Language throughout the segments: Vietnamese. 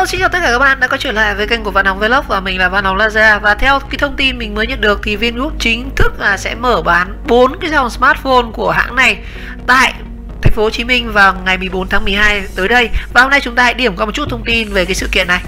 Hello, xin chào tất cả các bạn đã quay trở lại với kênh của Văn Hóng Vlog và mình là Văn Hóng Lazada. Và theo cái thông tin mình mới nhận được thì Vingroup chính thức là sẽ mở bán 4 cái dòng smartphone của hãng này tại thành phố Hồ Chí Minh vào ngày 14 tháng 12 tới đây. Và hôm nay chúng ta hãy điểm qua một chút thông tin về cái sự kiện này.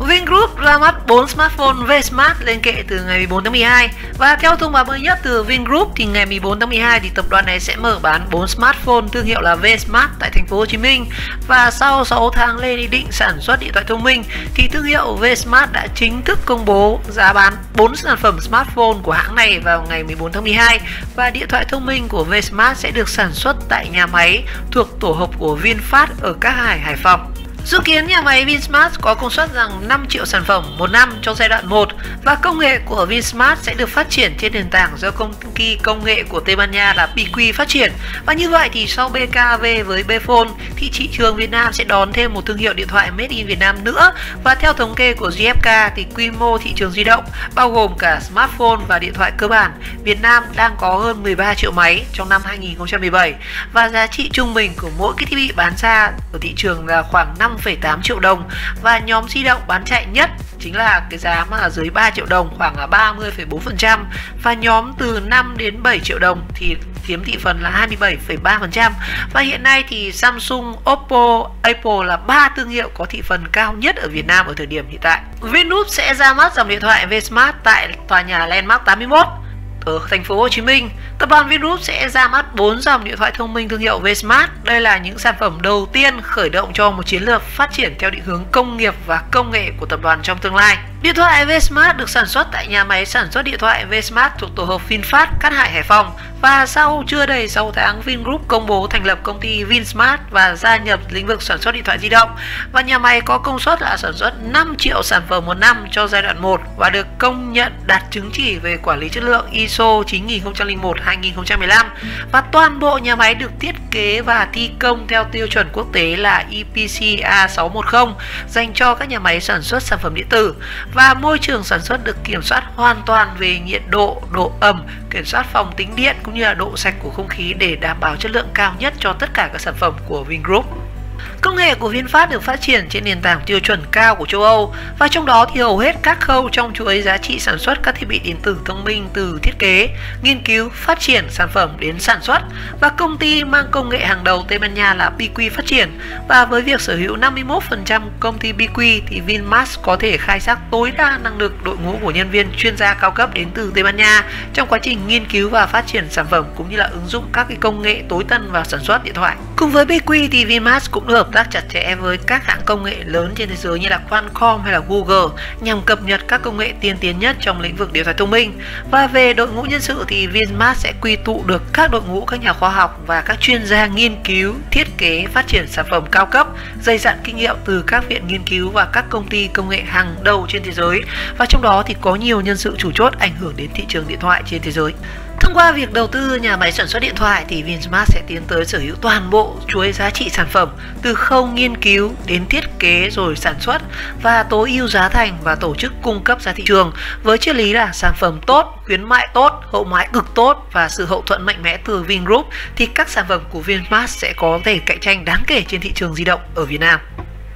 Vingroup ra mắt 4 smartphone Vsmart lên kệ từ ngày 14 tháng 12. Và theo thông báo mới nhất từ Vingroup thì ngày 14 tháng 12 thì tập đoàn này sẽ mở bán 4 smartphone thương hiệu là Vsmart tại thành phố Hồ Chí Minh. Và sau 6 tháng lên ý định sản xuất điện thoại thông minh thì thương hiệu Vsmart đã chính thức công bố giá bán 4 sản phẩm smartphone của hãng này vào ngày 14 tháng 12. Và điện thoại thông minh của Vsmart sẽ được sản xuất tại nhà máy thuộc tổ hợp của Vinphone ở Cát Hải, Hải Phòng. Dự kiến nhà máy Vsmart có công suất rằng 5 triệu sản phẩm một năm trong giai đoạn 1 và công nghệ của Vsmart sẽ được phát triển trên nền tảng do công ty công nghệ của Tây Ban Nha là BQ phát triển. Và như vậy thì sau BKV với Vinphone thì thị trường Việt Nam sẽ đón thêm một thương hiệu điện thoại made in Việt Nam nữa. Và theo thống kê của GfK thì quy mô thị trường di động bao gồm cả smartphone và điện thoại cơ bản, Việt Nam đang có hơn 13 triệu máy trong năm 2017 và giá trị trung bình của mỗi cái thiết bị bán ra ở thị trường là khoảng 5,8 triệu đồng và nhóm di động bán chạy nhất chính là cái giá mà dưới 3 triệu đồng khoảng là 30,4% và nhóm từ 5 đến 7 triệu đồng thì chiếm thị phần là 27,3%. Và hiện nay thì Samsung, Oppo, Apple là 3 thương hiệu có thị phần cao nhất ở Việt Nam ở thời điểm hiện tại. Vingroup sẽ ra mắt dòng điện thoại Vsmart tại tòa nhà Landmark 81 ở thành phố Hồ Chí Minh. Tập đoàn Vingroup sẽ ra mắt 4 dòng điện thoại thông minh thương hiệu Vsmart. Đây là những sản phẩm đầu tiên khởi động cho một chiến lược phát triển theo định hướng công nghiệp và công nghệ của tập đoàn trong tương lai. Điện thoại Vsmart được sản xuất tại nhà máy sản xuất điện thoại Vsmart thuộc tổ hợp Vinphone, Cát Hải, Hải Phòng. Và sau chưa đầy 6 tháng, Vingroup công bố thành lập công ty Vsmart và gia nhập lĩnh vực sản xuất điện thoại di động. Và nhà máy có công suất là sản xuất 5 triệu sản phẩm một năm cho giai đoạn 1 và được công nhận đạt chứng chỉ về quản lý chất lượng ISO 9001-2015. Và toàn bộ nhà máy được thiết kế và thi công theo tiêu chuẩn quốc tế là EPC A610 dành cho các nhà máy sản xuất sản phẩm điện tử. Và môi trường sản xuất được kiểm soát hoàn toàn về nhiệt độ, độ ẩm, kiểm soát phòng tính điện cũng như là độ sạch của không khí để đảm bảo chất lượng cao nhất cho tất cả các sản phẩm của Vingroup. Công nghệ của Vinphone được phát triển trên nền tảng tiêu chuẩn cao của châu Âu và trong đó thì hầu hết các khâu trong chuỗi giá trị sản xuất các thiết bị điện tử thông minh từ thiết kế, nghiên cứu, phát triển sản phẩm đến sản xuất và công ty mang công nghệ hàng đầu Tây Ban Nha là BQ phát triển. Và với việc sở hữu 51% công ty BQ thì Vsmart có thể khai thác tối đa năng lực đội ngũ của nhân viên chuyên gia cao cấp đến từ Tây Ban Nha trong quá trình nghiên cứu và phát triển sản phẩm cũng như là ứng dụng các cái công nghệ tối tân vào sản xuất điện thoại. Cùng với BQ thì Vsmart cũng hợp tác chặt chẽ với các hãng công nghệ lớn trên thế giới như là Qualcomm hay là Google nhằm cập nhật các công nghệ tiên tiến nhất trong lĩnh vực điện thoại thông minh. Và về đội ngũ nhân sự thì Vsmart sẽ quy tụ được các đội ngũ các nhà khoa học và các chuyên gia nghiên cứu, thiết kế, phát triển sản phẩm cao cấp, dày dặn kinh nghiệm từ các viện nghiên cứu và các công ty công nghệ hàng đầu trên thế giới. Và trong đó thì có nhiều nhân sự chủ chốt ảnh hưởng đến thị trường điện thoại trên thế giới. Thông qua việc đầu tư nhà máy sản xuất điện thoại thì Vsmart sẽ tiến tới sở hữu toàn bộ chuỗi giá trị sản phẩm từ khâu nghiên cứu đến thiết kế rồi sản xuất và tối ưu giá thành và tổ chức cung cấp ra thị trường với triết lý là sản phẩm tốt, khuyến mại tốt, hậu mãi cực tốt và sự hậu thuẫn mạnh mẽ từ Vingroup thì các sản phẩm của Vsmart sẽ có thể cạnh tranh đáng kể trên thị trường di động ở Việt Nam.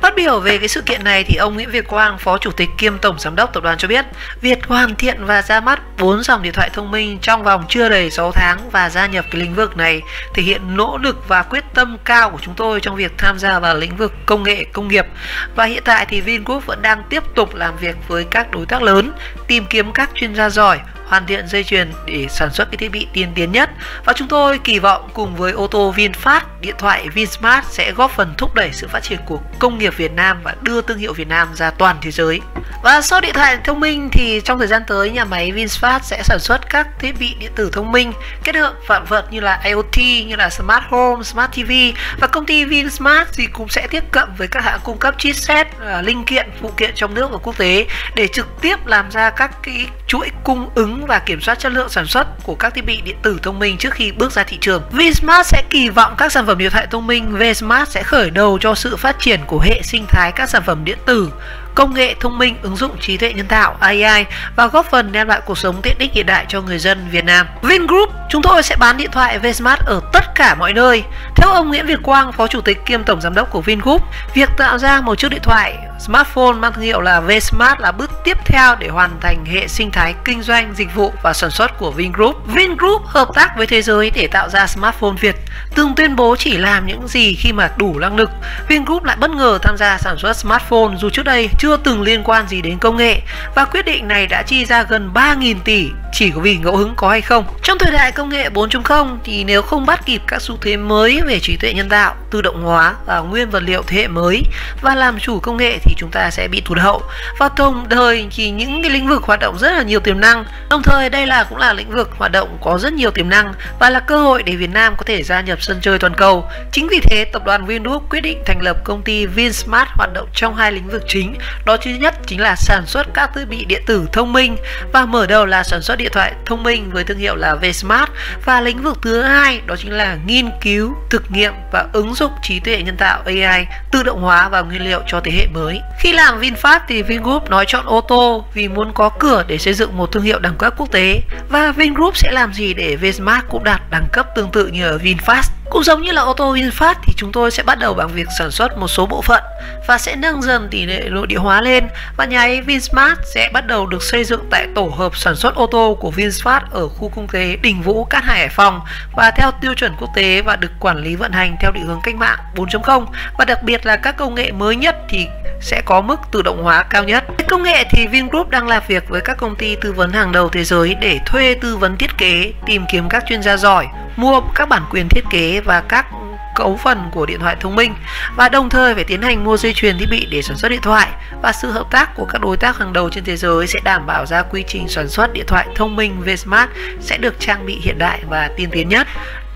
Phát biểu về cái sự kiện này thì ông Nguyễn Việt Quang, Phó Chủ tịch kiêm Tổng Giám đốc Tập đoàn cho biết việc hoàn thiện và ra mắt 4 dòng điện thoại thông minh trong vòng chưa đầy 6 tháng và gia nhập cái lĩnh vực này thể hiện nỗ lực và quyết tâm cao của chúng tôi trong việc tham gia vào lĩnh vực công nghệ công nghiệp. Và hiện tại thì Vingroup vẫn đang tiếp tục làm việc với các đối tác lớn, tìm kiếm các chuyên gia giỏi, hoàn thiện dây chuyền để sản xuất cái thiết bị tiên tiến nhất. Và chúng tôi kỳ vọng cùng với ô tô Vinphone, điện thoại Vsmart sẽ góp phần thúc đẩy sự phát triển của công nghiệp Việt Nam và đưa thương hiệu Việt Nam ra toàn thế giới. Và sau điện thoại thông minh thì trong thời gian tới nhà máy Vsmart sẽ sản xuất các thiết bị điện tử thông minh kết hợp vạn vật như là IoT, như là Smart Home, Smart TV và công ty Vsmart thì cũng sẽ tiếp cận với các hãng cung cấp chipset, linh kiện, phụ kiện trong nước và quốc tế để trực tiếp làm ra các cái chuỗi cung ứng và kiểm soát chất lượng sản xuất của các thiết bị điện tử thông minh trước khi bước ra thị trường. Vsmart sẽ kỳ vọng các sản phẩm điện thoại thông minh Vsmart sẽ khởi đầu cho sự phát triển của hệ sinh thái các sản phẩm điện tử công nghệ thông minh ứng dụng trí tuệ nhân tạo AI và góp phần đem lại cuộc sống tiện ích hiện đại cho người dân Việt Nam. Vingroup, chúng tôi sẽ bán điện thoại Vsmart ở tất cả mọi nơi. Theo ông Nguyễn Việt Quang, Phó Chủ tịch kiêm Tổng Giám đốc của Vingroup, việc tạo ra một chiếc điện thoại smartphone mang thương hiệu là Vsmart là bước tiếp theo để hoàn thành hệ sinh thái kinh doanh, dịch vụ và sản xuất của Vingroup. Vingroup hợp tác với thế giới để tạo ra smartphone Việt. Từng tuyên bố chỉ làm những gì khi mà đủ năng lực, Vingroup lại bất ngờ tham gia sản xuất smartphone dù trước đây chưa từng liên quan gì đến công nghệ, và quyết định này đã chi ra gần 3.000 tỷ chỉ có vì ngẫu hứng có hay không. Trong thời đại công nghệ 4.0 thì nếu không bắt kịp các xu thế mới về trí tuệ nhân tạo, tự động hóa và nguyên vật liệu thế hệ mới và làm chủ công nghệ thì chúng ta sẽ bị tụt hậu. Và đồng thời thì những cái lĩnh vực hoạt động rất là nhiều tiềm năng. Đồng thời đây cũng là lĩnh vực hoạt động có rất nhiều tiềm năng và là cơ hội để Việt Nam có thể gia nhập sân chơi toàn cầu. Chính vì thế, tập đoàn Vingroup quyết định thành lập công ty Vsmart hoạt động trong hai lĩnh vực chính. Đó thứ nhất chính là sản xuất các thiết bị điện tử thông minh và mở đầu là sản xuất điện thoại thông minh với thương hiệu là Vsmart, và lĩnh vực thứ hai đó chính là nghiên cứu, thực nghiệm và ứng dụng trí tuệ nhân tạo AI, tự động hóa và nguyên liệu cho thế hệ mới. Khi làm VinFast thì Vingroup nói chọn ô tô vì muốn có cửa để xây dựng một thương hiệu đẳng cấp quốc tế, và Vingroup sẽ làm gì để Vsmart cũng đạt đẳng cấp tương tự như ở VinFast. Cũng giống như là ô tô VinFast thì chúng tôi sẽ bắt đầu bằng việc sản xuất một số bộ phận và sẽ nâng dần tỷ lệ nội địa hóa lên, và nhà máy Vsmart sẽ bắt đầu được xây dựng tại tổ hợp sản xuất ô tô của VinFast ở khu kinh tế Đình Vũ, Cát Hải, Hải Phòng, và theo tiêu chuẩn quốc tế và được quản lý vận hành theo định hướng cách mạng 4.0, và đặc biệt là các công nghệ mới nhất thì sẽ có mức tự động hóa cao nhất. Công nghệ thì Vingroup đang làm việc với các công ty tư vấn hàng đầu thế giới để thuê tư vấn thiết kế, tìm kiếm các chuyên gia giỏi, mua các bản quyền thiết kế và các cấu phần của điện thoại thông minh, và đồng thời phải tiến hành mua dây chuyền thiết bị để sản xuất điện thoại. Và sự hợp tác của các đối tác hàng đầu trên thế giới sẽ đảm bảo ra quy trình sản xuất điện thoại thông minh Vsmart sẽ được trang bị hiện đại và tiên tiến nhất,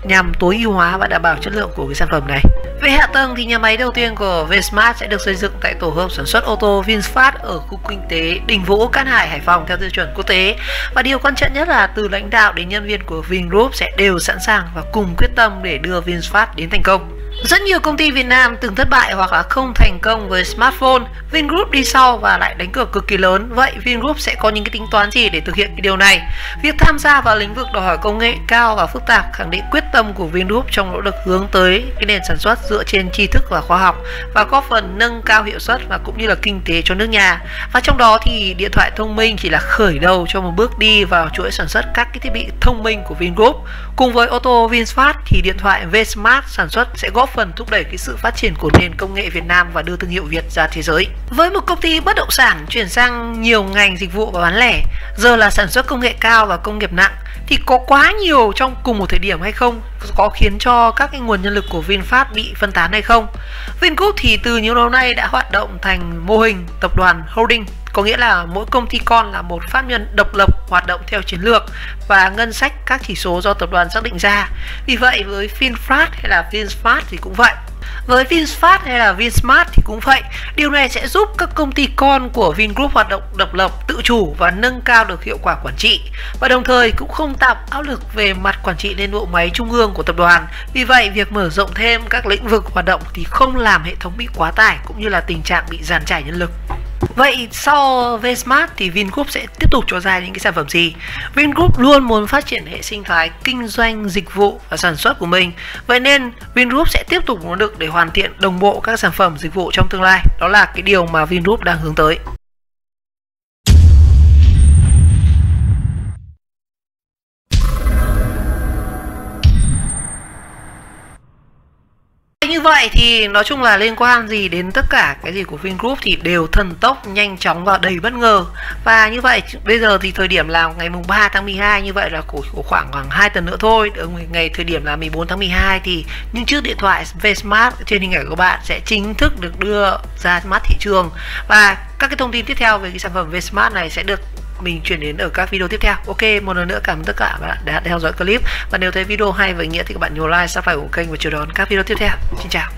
nhằm tối ưu hóa và đảm bảo chất lượng của cái sản phẩm này. Về hạ tầng thì nhà máy đầu tiên của Vsmart sẽ được xây dựng tại tổ hợp sản xuất ô tô VinFast ở khu kinh tế Đình Vũ, Cát Hải, Hải Phòng theo tiêu chuẩn quốc tế. Và điều quan trọng nhất là từ lãnh đạo đến nhân viên của Vingroup sẽ đều sẵn sàng và cùng quyết tâm để đưa VinFast đến thành công. Rất nhiều công ty Việt Nam từng thất bại hoặc là không thành công với smartphone, Vingroup đi sau và lại đánh cược cực kỳ lớn. Vậy Vingroup sẽ có những cái tính toán gì để thực hiện cái điều này? Việc tham gia vào lĩnh vực đòi hỏi công nghệ cao và phức tạp khẳng định quyết tâm của Vingroup trong nỗ lực hướng tới cái nền sản xuất dựa trên tri thức và khoa học, và góp phần nâng cao hiệu suất và cũng như là kinh tế cho nước nhà. Và trong đó thì điện thoại thông minh chỉ là khởi đầu cho một bước đi vào chuỗi sản xuất các cái thiết bị thông minh của Vingroup. Cùng với ô tô VinFast thì điện thoại Vsmart sản xuất sẽ góp phần thúc đẩy cái sự phát triển của nền công nghệ Việt Nam và đưa thương hiệu Việt ra thế giới. Với một công ty bất động sản chuyển sang nhiều ngành dịch vụ và bán lẻ, giờ là sản xuất công nghệ cao và công nghiệp nặng, thì có quá nhiều trong cùng một thời điểm hay không? Có khiến cho các cái nguồn nhân lực của VinFast bị phân tán hay không? Vingroup thì từ nhiều lâu nay đã hoạt động thành mô hình tập đoàn holding, có nghĩa là mỗi công ty con là một pháp nhân độc lập hoạt động theo chiến lược và ngân sách các chỉ số do tập đoàn xác định ra. Vì vậy với VinFast hay là VinFast thì cũng vậy. Với VinFast hay là Vsmart thì cũng vậy. Điều này sẽ giúp các công ty con của Vingroup hoạt động độc lập, tự chủ và nâng cao được hiệu quả quản trị, và đồng thời cũng không tạo áp lực về mặt quản trị lên bộ máy trung ương của tập đoàn. Vì vậy việc mở rộng thêm các lĩnh vực hoạt động thì không làm hệ thống bị quá tải cũng như là tình trạng bị dàn trải nhân lực. Vậy sau Vsmart thì Vingroup sẽ tiếp tục cho ra những cái sản phẩm gì? Vingroup luôn muốn phát triển hệ sinh thái kinh doanh, dịch vụ và sản xuất của mình. Vậy nên Vingroup sẽ tiếp tục nỗ lực để hoàn thiện đồng bộ các sản phẩm dịch vụ trong tương lai. Đó là cái điều mà Vingroup đang hướng tới. Như vậy thì nói chung là liên quan gì đến tất cả cái gì của Vingroup thì đều thần tốc, nhanh chóng và đầy bất ngờ. Và như vậy bây giờ thì thời điểm là ngày mùng 3 tháng 12, như vậy là khoảng 2 tuần nữa thôi. Ở ngày thời điểm là 14 tháng 12 thì những chiếc điện thoại Vsmart trên hình ảnh của bạn sẽ chính thức được đưa ra mắt thị trường. Và các cái thông tin tiếp theo về cái sản phẩm Vsmart này sẽ được mình chuyển đến ở các video tiếp theo. Ok, một lần nữa cảm ơn tất cả các bạn đã theo dõi clip, và nếu thấy video hay và ý nghĩa thì các bạn nhớ like, subscribe của kênh và chờ đón các video tiếp theo. Xin chào.